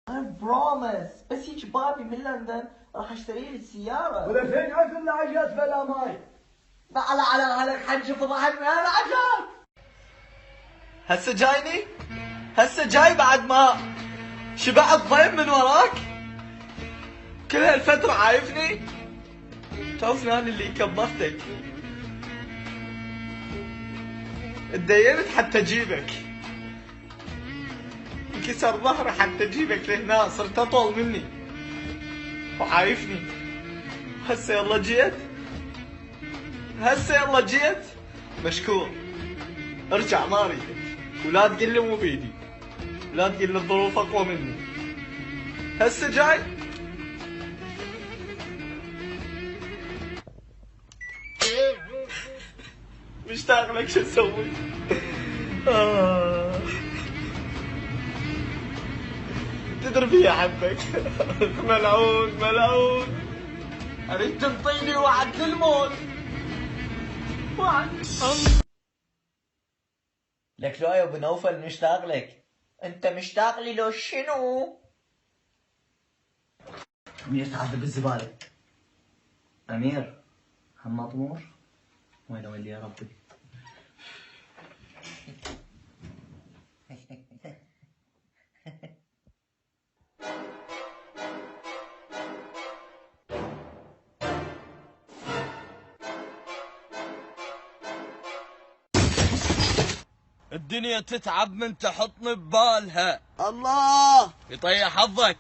I promise. بس يجي بابي من لندن راح اشتري لي السيارة. ولا فين عقب العجلات بلا ماي. على هلك حجي فضحك من العجل. هسه جايني؟ هسه جاي بعد ما شبعت ضيم من وراك؟ كل هالفترة عايفني؟ تعرفني انا اللي كبرتك. اتدينت حتى اجيبك. انكسر ظهري حتى اجيبك لهنا، صرت اطول مني. وعايفني. هسه يلا جيت. هسه يلا جيت. مشكور. ارجع ما اريدك. ولا تقول لي مو بيدي. لا تقول لي الظروف اقوى مني. هسه جاي. مشتاق لك شو اسوي؟ تدري فيها حبك. ملعون ملعون. اريد تنطيني وعد للموت. وعد. لك لو يا ابو نوفل مشتاق لك. انت مشتاق لي لو شنو؟ امير تعذب بالزبالة. امير هم مطمور؟ وين ولي يا ربي؟ الدنيا تتعب من تحطني ببالها. الله يطيح حظك.